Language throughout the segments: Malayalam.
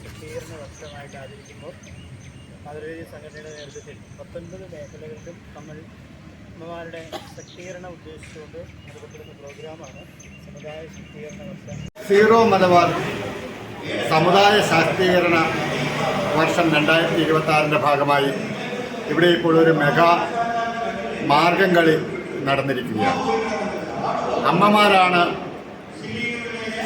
ശക്തീകരണ വർഷമായിട്ട് ആചരിക്കുമ്പോൾ മാതൃവേദി സംഘടനയുടെ നേതൃത്വത്തിൽ 19 മേഖലകളിലും അമ്മമാരുടെ ശക്തീകരണം ഉദ്ദേശിച്ചുകൊണ്ട് നടത്തപ്പെടുന്ന പ്രോഗ്രാമാണ് സമുദായ ശാക്തീകരണ വർഷം. സീറോ മലബാർ സമുദായ ശാക്തീകരണ വർഷം 2026 ഭാഗമായി ഇവിടെ ഇപ്പോൾ ഒരു മെഗാ മാർഗം കളി നടന്നിരിക്കുകയാണ്. അമ്മമാരാണ്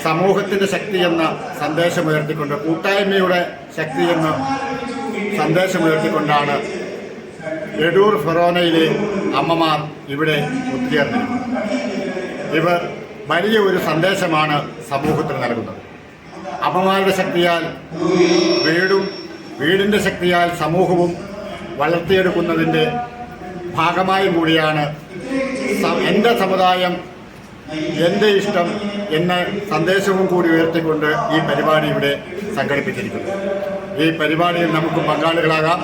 സമൂഹത്തിൻ്റെ ശക്തിയെന്ന സന്ദേശമുയർത്തിക്കൊണ്ട്, കൂട്ടായ്മയുടെ ശക്തിയെന്ന സന്ദേശമുയർത്തിക്കൊണ്ടാണ് എടൂർ ഫൊറോനയിലെ അമ്മമാർ ഇവിടെ ഒത്തുചേർന്നിരിക്കുന്നത്. ഇവർ വലിയ ഒരു സന്ദേശമാണ് സമൂഹത്തിന് നൽകുന്നത്. അമ്മമാരുടെ ശക്തിയാൽ വീടിൻ്റെ ശക്തിയാൽ സമൂഹവും വളർത്തിയെടുക്കുന്നതിൻ്റെ ഭാഗമായും കൂടിയാണ് എൻ്റെ സമുദായം എൻ്റെ ഇഷ്ടം എന്ന സന്ദേശവും കൂടി ഉയർത്തിക്കൊണ്ട് ഈ പരിപാടി ഇവിടെ സംഘടിപ്പിച്ചിരിക്കുന്നു. ഈ പരിപാടിയിൽ നമുക്ക് പങ്കാളികളാകാം.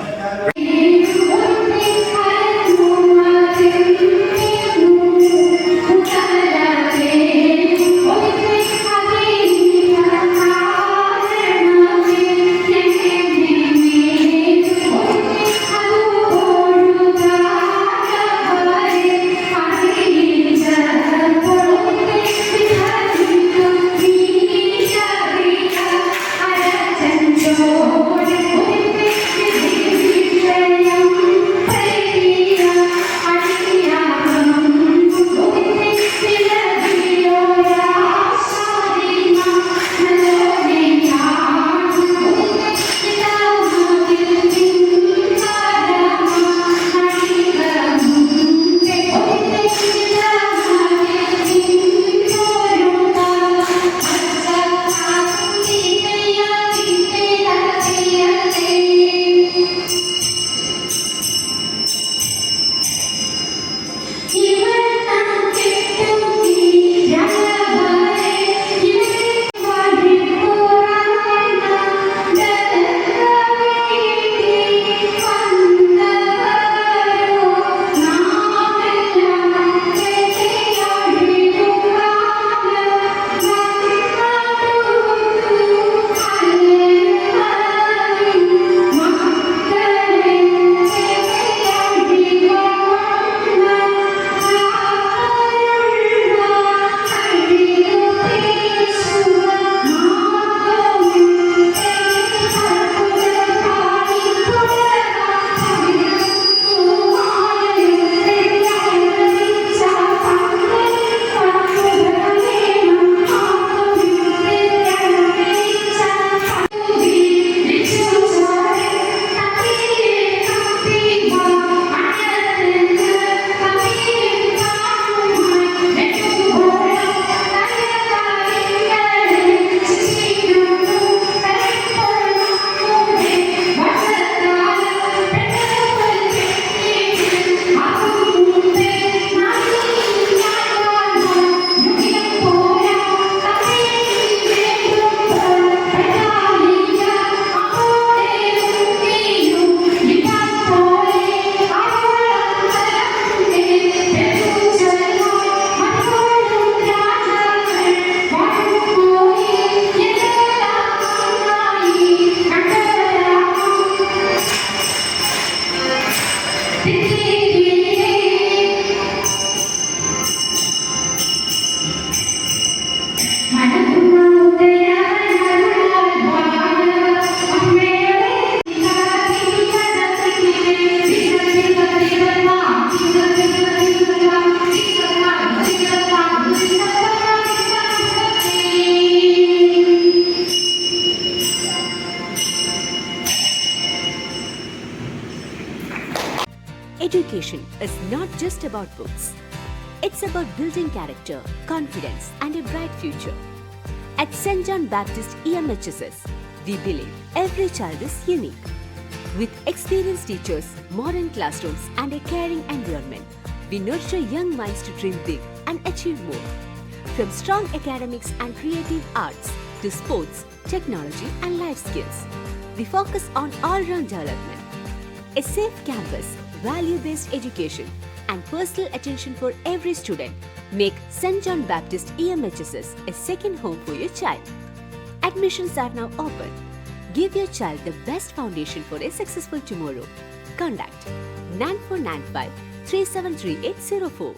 Education is not just about books. It's about building character, confidence, and a bright future. At St. John Baptist EMHSS, we believe every child is unique. With experienced teachers, modern classrooms, and a caring environment, we nurture young minds to dream big and achieve more. From strong academics and creative arts to sports, technology, and life skills, we focus on all-round development. A safe campus, value-based education, and personal attention for every student make St. John Baptist EMHSS a second home for your child. Admissions are now open. Give your child the best foundation for a successful tomorrow. Contact 9495 373804.